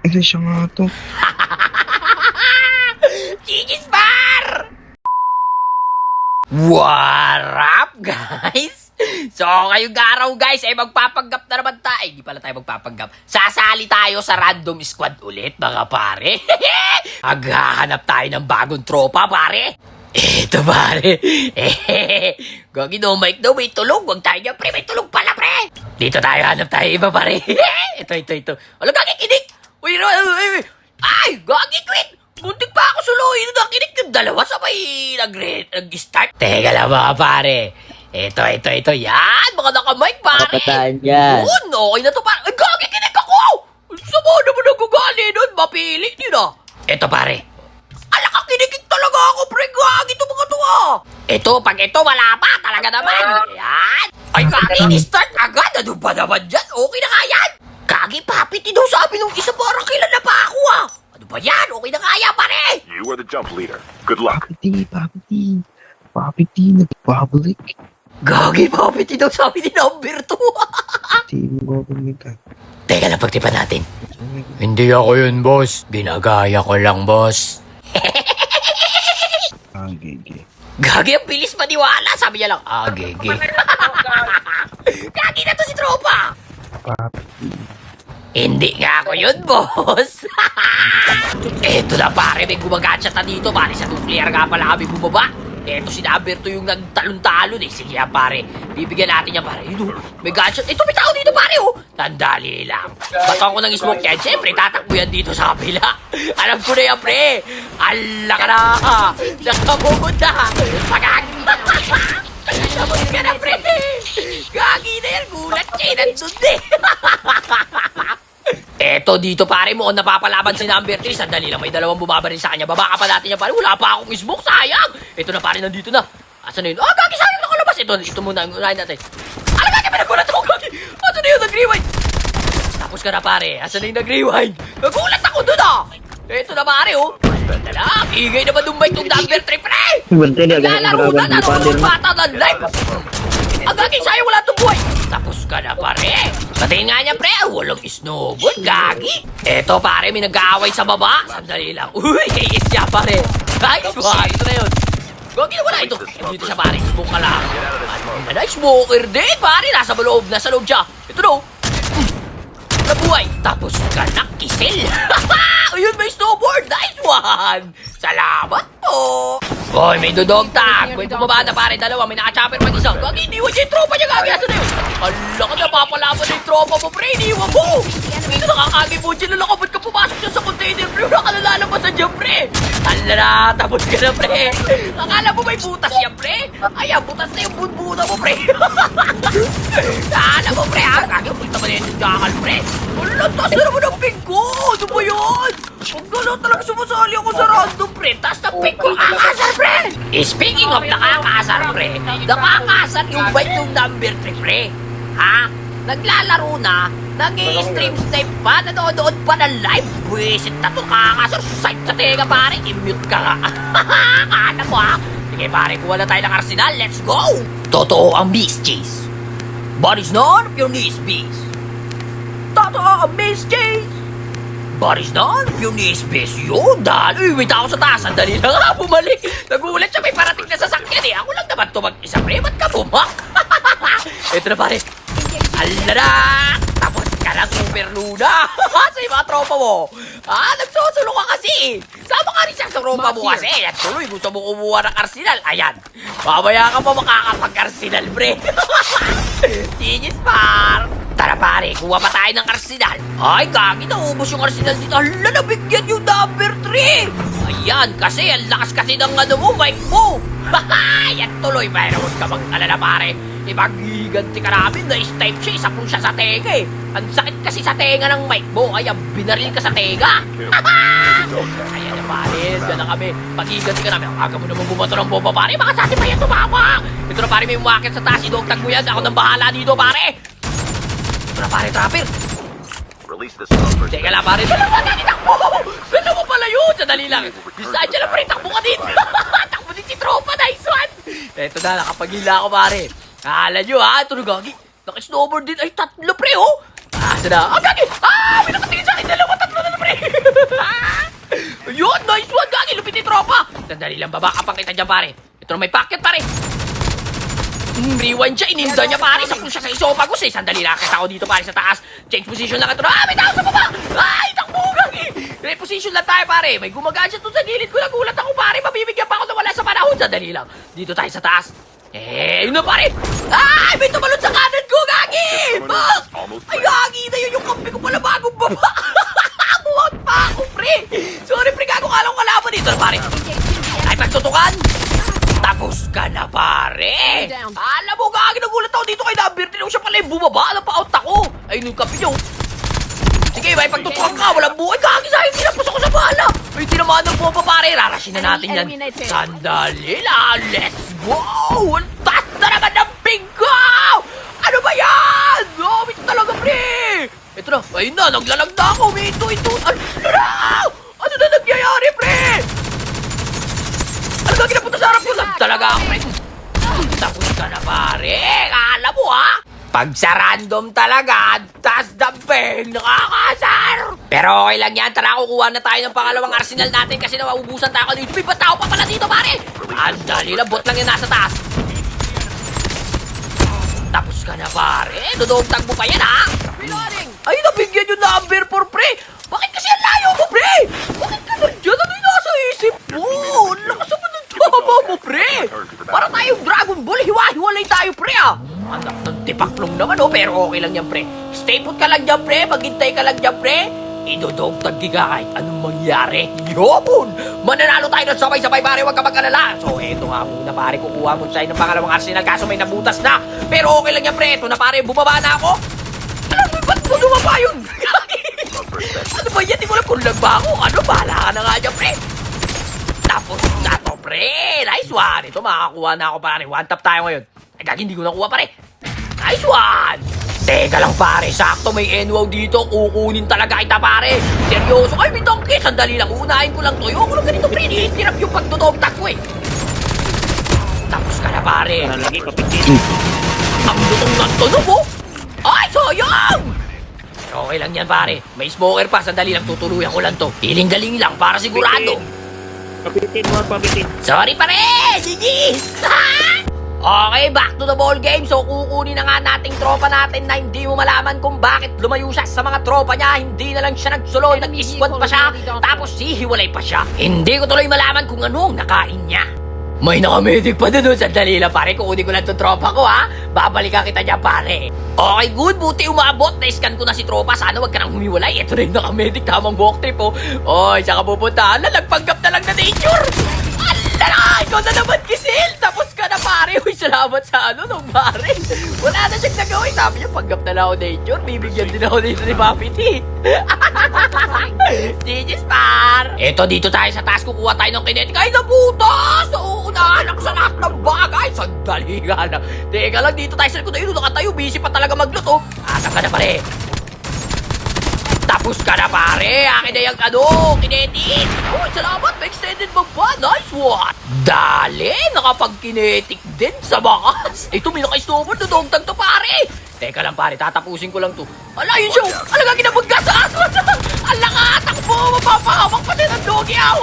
Ina siya nga to. Gigis bar! What up, guys? So, ngayong araw, guys, ay magpapanggap na naman tayo. Hindi pala tayo magpapanggap. Sasali tayo sa random squad ulit, mga pare. Maghahanap tayo ng bagong tropa, pare. Eto, pare. Gagi no, Mike, no, may tulog. Huwag tayo niya, pre. May tulog pala, pre. Dito tayo, hanap tayo iba, pare. ito. Alam, gagi, kinig. Uy, ay, gagi, quit. Muntik pa ako suluhin na kinig yung dalawa sabay nag-start. Teka lang, mga pare. Ito. Yan, mga naka-mic, pare. Kapataan yan. Yun, okay na to, pare. Ay, gagi, kinig ako. Sama naman nagugali nun. Mapili nyo na. Ito, pare. Alak, kinikig talaga ako, pre. Gagi ito mga tuwa. Ito, pag ito, wala pa. Talaga naman. Yan. Ay, gagi, start agad. Ano ba naman dyan? Okay na nga yan. Gagi, papi, daw sabi nung isa parang kilala pa ako, ah. Ano ba yan? Okay na nga yan, pare. You are the jump leader. Good luck. Papi T, nagbabalik. Gagi, papi, daw sabi ni number 2. Di mo babalik ka. Teka lang, pagtipan natin. Hindi ako yun, boss. Ginagaya ko lang, boss. Gege. Gagi, ang bilis maniwala. Sabi niya lang, gege. Gagi na to si tropa. Papi T. Hindi nga ako yun, boss. Eto na, pare. May gumagatsa ta dito, pare. Sa nuclear nga pala kami bumaba. Eto si number 2 yung nagtalon-talon eh. Sige yan, pare. Bibigyan natin yan, pare. Yun, may gadget. Ito, may tao dito, pare, oh. Tandali lang. Bato ako ng smoke yan. Siyempre, tatakbo yan dito sa kapila. Alam ko na yan, pre. Ala ka na. Nakabukod na. Pagag. Sabot ka na, pre. Gagi na yan. Gulat siya. Nandun eh. Eto, dito pare mo, napapalaban si number 3. Sandali lang, may dalawang bumabaril sa kanya. Baba ka pa natin yan, pare. Wala pa akong smoke, sayang. Ito na, pare, nandito na. Asan na yun? Gagi, sayang nakalabas. Ito muna, unahin natin. Gagi, may nagulat ako, gagi. Asan na yun, nag-rewind? Tapos ka na, pare. Asan na yung nag-rewind? Nagulat ako doon, ah. Ito na, pare, oh. Ganda na, ingay naman nung mic yung number 3, pre. Naglalaro na, narunong bata ng life. Gagi, sayang wala itong buhay. Tapos ka na, pare. Patayin nga niya, pre. Walang snowboard, gagi. Eto, pare, may nag-aaway sa baba. Sandali lang. Uy, kayis siya, pare. Nice one. Ito na yun. Gagi na wala ito. Dito siya, pare. Smoke ka lang. Nice smoker din, pare. Nasa loob siya. Ito no. Nabuhay. Tapos ka na, kisil. Ayun, may snowboard. Nice one. Salamat po. Hoy, may dudog tag. May bumaba na, pare, dalawa. May naka-chopper mag-isang. Gagi, iniwan niya yung tropa niya. Gagi, asa na yun? Ala ka, napapalaban na yung tropa mo, pre. Iniwan mo. Hindi na nakakagi po dyan. Ala ka, ba't ka pumasok dyan sa container, pre? Wala ka nalalabasan dyan, pre. Ala na, tapos ka na, pre. Akala mo may butas yan, pre? Ayan, butas na yung bunbuta mo, pre. Akala mo, pre, ha? Gagi, punta ba na yung gakal, pre? Ala, taas na naman ang ping ko. Ano ba yun? Huwag na lang talaga sumasali ako sa random, pre. Taas na ping ko, kakasar, pre. Speaking of nakakasar, pre, nakakasar yung bite yung number 3, pre. Ha? Naglalaro na, nag-i-stream snipe pa, nanonood pa ng live. Buwisit na to, kakasar. Site sa tenga, pare. I-mute ka nga. Kala mo, ha? Sige, pare, kuha na tayo ng arsenal. Let's go! Totoo ang Miss Cheese. But it's none of your niece bees. Totoo ang Miss Cheese. But it's none of your niece bees. Yun, dahil. Uy, may tao sa taas. Sandali lang nga, bumalik. Nagulat siya, may parating na sasakyan eh. Ako lang naman ito mag-isa, pre. Ba't ka bumak? Ito na, pare. Alala! Tapos ka na, Super Luna! Sa mga tropa mo! Nagsusulo ka kasi! Sama ka rin siya sa tropa mo kasi! At tuloy, gusto mo kumuha ng arsenal. Ayan! Mamaya ka pa makakapag-arsenal, pre! Genius, par! Tara, pare, kuha pa tayo ng arsenal. Ay, gagi, naubos yung arsenal dito. Hala, nabigyan yung number 3! Ayan, kasi ang lakas kasi ng ano mo, mic mo! Yan tuloy, pero huwag ka mag-alala, pare. Ipag-giganti ka namin na is-type siya, isa po siya sa tenga eh. Ang sakit kasi sa tenga ng mic mo, kaya binaril ka sa tenga. Ayan na, pare, dyan na kami. Pag-giganti ka namin, ang aga mo naman bumato ng bomba, pare. Baka sa atin pa yan tumama. Ito na, pare, may umakit sa taas. Idogtag mo yan, ako nang bahala dito, pare. Ito na, pare, trapper. Release the smoke. Teka lang, pare. Dala natin, itakbo! Ganda mo pala yun! Sadali lang. Bisa dyan lang, pare. Takbo ka din. Takbo din si tropa. Nice one. Eto na, nakapagila ako, pare. Akala nyo, ha? Ito na, gagi. Naka-snowboard din. Ay, tatlo, pre, oh. Ito na. Gagi! May nakatingin sa akin. Dalawa, tatlo na, pre. sandali lang. Babakapang kita dyan, pare. Ito na may packet, pare. Rewind siya, ininda niya pare. Sa siya sa esophagus eh. Sandali lang, kita ako dito pare sa taas. Change position lang ito. May tao sa baba! Ay, takbo gagi! Reposition lang tayo pare. May gumagaan siya doon sa gilid ko. Nagulat ako pare. Mabibigyan pa ako na wala sa panahon. Sandali lang. Dito tayo sa taas. Yun na pare. Ay, may tumalon sa kanan ko, gagi! Ay, gagi na yun yung kampi ko pala bagong baba. Buwag pa ako, pre. Sorry, pre. Gago ka lang kalaban dito, pare. Ay, pagtutukan. Tapos ka na, pare! Alam mo, gagi, nagulat ako dito kay Number 3. Siya pala yung bumaba. Napa-out ako. Ayun yung kapi niyo. Sige, may pagtutukan ka. Walang buhay. Gagi, sa'yo, tinapos ako sa bala. May tinamaan ng bumaba, pare. Rarashin na natin yan. Sandali lang. Let's go! Ang taas na naman ng bingo! Ano ba yan? Gamit talaga, pre! Ito na. Ayun na. Naglalag na ako. May ito. Ano na? Ano na nangyayari, pre? Ano gagi na punta sa harap ko lang talaga ako, pre? Tapos ka na, pare. Alam mo, ha? Pag sa random talaga, tas damping, nakakasar. Pero okay lang yan. Tara, kukuha na tayo ng pangalawang arsenal natin kasi nauubusan tayo dito. May batao pa pala dito, pare. Andali lang, bot lang yan nasa taas. Tapos ka na, pare. Dudogtag mo pa yan, ha? Ay, nabigyan yung number 4, pre. Bakit kasi ang layo mo, pre? Bakit ka nandiyan? Ano yung nasa isip mo? Lakas naman ng tama mo, pre. Para tayong Dragon Ball, hiwa-hiwalay tayo, pre, ah. Anak ng tipaklong naman, oh. Pero okay lang yan, pre. Stay put ka lang dyan, pre. Maghintay ka lang dyan, pre. Idodogtag ka kahit anong mangyari. Yopon! Mananalo tayo ng sabay-sabay, pare. Huwag ka mag-alala. So, eto nga muna, pare. Kukuha mo sa'yo ng pangalawang arsenal kaso may nabutas na. Pero okay lang yan, pre. Ito na, pare. Bumaba na ako. Alam mo, ba't mo lumaba yun? Ano ba yan? Di ko alam kung lag ba ako. Ano, bahala ka na nga dyan, pre. Tapos na to, pre. Nice one. Ito, makakakuha na ako, pare. One tap tayo ngayon. Ay, gagi, hindi ko nakuha, pare. Nice one. Teka lang, pare. Sakto may NWOW dito. Kukunin talaga kita, pare. Seryoso. Ay, may donkey. Sandali lang. Unahin ko lang to. Yung lang ganito, pre. Hirap yung pagdodogtag ko, eh. Tapos ka na, pare. Ang lutong ng tunog, oh. Ay, sayang! Pero okay lang yan, pare. May smoker pa. Sandali lang, tutuluyan ko lang to. Hiling-galing lang para sigurado. Kapitin. Sorry, pare! Gigis! Okay, back to the ball game. So, kukunin na nga nating tropa natin na hindi mo malaman kung bakit lumayo siya sa mga tropa niya. Hindi na lang siya nagsulod, nag-squad pa siya, tapos hihiwalay pa siya. Hindi ko tuloy malaman kung anong nakain niya. May nakamedic pa doon. Sandali lang, pare. Kukunin ko lang itong tropa ko, ha? Babalikan kita niya, pare. Okay, good. Buti umabot. Na-scan ko na si tropa. Sana wag ka nang humiwalay. Ito na yung nakamedic. Tamang walk trip, oh. Oy, saan ka pupunta? Nagpanggap na lang na nature. Alala! Ikaw na naman, Kisil! Tapos ka na, pare. Uy, salamat sa ano, nung pare. Wala na siyang nagawin. Sabi niya, panggap na lang ako nature. Bibigyan din ako dito ni Papi T. GG's, par! Eto, dito tayo sa taas. Kukuha tayo ng kinetic. Ay, nabutas! Uunahan ako sa lahat ng bagay. Sandali nga na. Teka lang, dito tayo sa likod. Ayun, nakatayo. Busy pa talaga magluto. Asa ka na, pare. Tapos ka na, pare. Akin na yung kinetic. Uy, salamat. May extended mag pa. Nice one. Dali, nakapag-kinetic din sa bakas. Ito, may naka-snowboard. Dudogtag to, pare. Teka lang, pare. Tatapusin ko lang to. Ala, yun siya. Ala, nga ginabaggas sa aswan. Ala ka, takbo. Mapapahamak pa din ang doggy. Aw.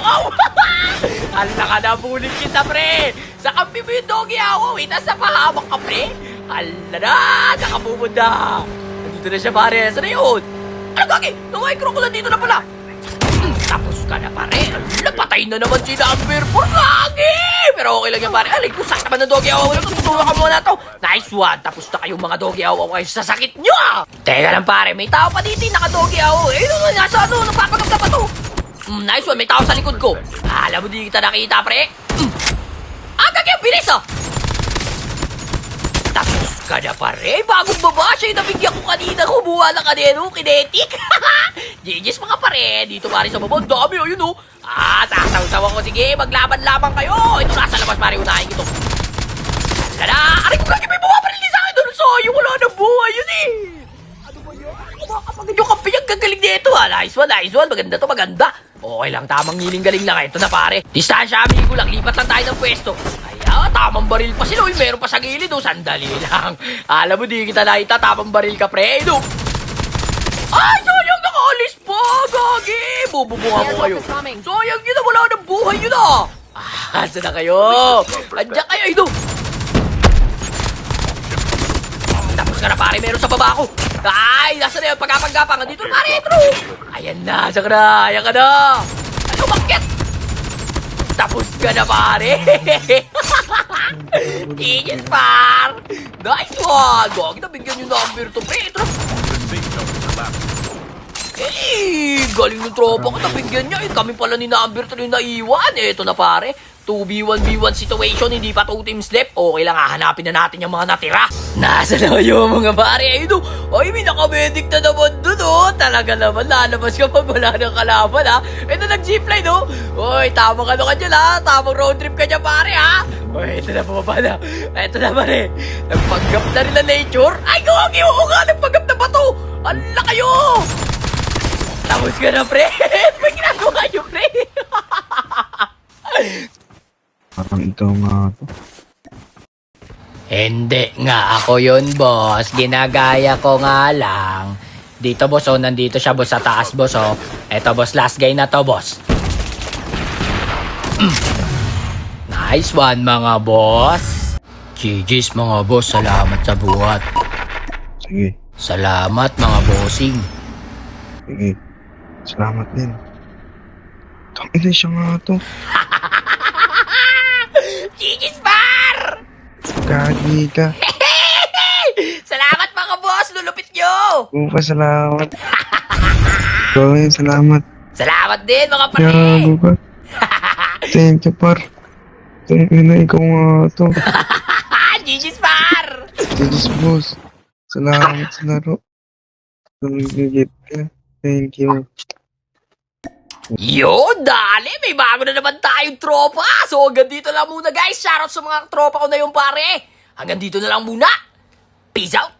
Ala ka, nabulit kita, pre. Sa kampi mo yung doggy. Aw. Itas na pahamak ka, pre. Ala na. Nakapupunta. Nandito na siya, pare. Saan na yun? Ano gagi? Nang-micro ko lang dito na pala. Tapos ka na, pare. Napatay na naman si Number 4. Gagi! Pero okay lang yan, pare. Alay, kung saan naman ng doggy awaw. Tutulungan ka muna to. Nice one. Tapos na kayong mga doggy awaw kayo sa sakit nyo, ah. Teka lang, pare. May tao pa dito. Naka-doggy awaw. Eh, nasa ano? Napapagod pa to. Nice one. May tao sa likod ko. Alam mo, di kita nakita, pre. Gagi, ang bilis, ah. Tapos ka na, pare. Bagong baba siya yung nabigyan ko kanina. Kumuha na kanina. Kinetic. GG's mga pare. Dito, pare, sa baba. Ang dami, ayun, oh. Sasaw-saw ako. Sige, maglaban-laban kayo. Ito, nasa labas, pare. Unahin ko to. Tara. Aray ko, gagi, may bumaparil din sa akin. Doon, sayang. Wala na buhay yun, eh. Ano ba yun? Kumakapagod yung kampi. Ang gagaling dito, ha. Nice one, nice one. Maganda to, maganda. Okay lang, tamang ngiling-galing lang. Ito na, pare. Distansya, amigo lang. Lipat lang tayo ng pwesto. Tamang baril pa sila. Uy, meron pa sa gilid. Oh, sandali lang. Alam mo, di kita nakita. Tamang baril ka, pre. No. Ay, sayang nakaalis pa. Gagi. Bububungan ko kayo. Sayang yun na. Wala ng buhay yun, ah. Asa na kayo? Andiyan kayo, ito! Tapos ka na pare, meron sa baba ko. Ay, nasa na yun, pagkapag-gapang. Nandito na pare, ito. Ayan na, saka na, ayan ka na. Ano, bakit? Tapos ka na pare. Genius par. Nice one. Gagi na, bigyan yung number to pre. Ito na. Eh, galing ng tropa ko, nabigyan niya. Eh, kami pala ni number 3 na iwan. Ito na pare. 2v1v1 situation, hindi pa 2 teams left. Okay lang, hahanapin na natin yung mga natira. Nasa na kayo mga pare? Ayun o. Ay, may nakamedic na naman dun o. Talaga naman, lalabas ka pag wala ng kalaban ha. Ito nag-zipline o. Uy, tamang ano ka dyan ha. Tamang road trip ka dyan pare ha. Uy, ito na bumaba na. Ito na pare. Nagpanggap na rin na nature. Ay, gawagi o nga. Nagpanggap na ba to? Ala kayo. Tapos ka na pre. May ginagawa nyo pre. Parang ikaw nga to. Hindi nga ako yun, boss. Ginagaya ko nga lang. Dito, boss, oh. Nandito siya, boss, sa taas, boss, oh. Eto, boss, last guy na to, boss. Nice one, mga boss. GG's, mga boss. Salamat sa buhat. Sige, Salamat, mga bossing. sige. Salamat din. Tangina siya nga to. GG's, par! Gagi ka. Salamat, mga boss. Lulupit nyo. Upa, salamat. Gawin, salamat. Salamat din, mga pre. Gago ka. Thank you, par. Tangina, ikaw nga to. GG's, par! Jesus, boss. Salamat sa laro. Tumigigit ka. Thank you. Yo, dali! May bago na naman tayong tropa! So, hanggang dito lang muna guys. Shoutout sa mga tropa ko na yung pare. Hanggang dito na lang muna. Peace out!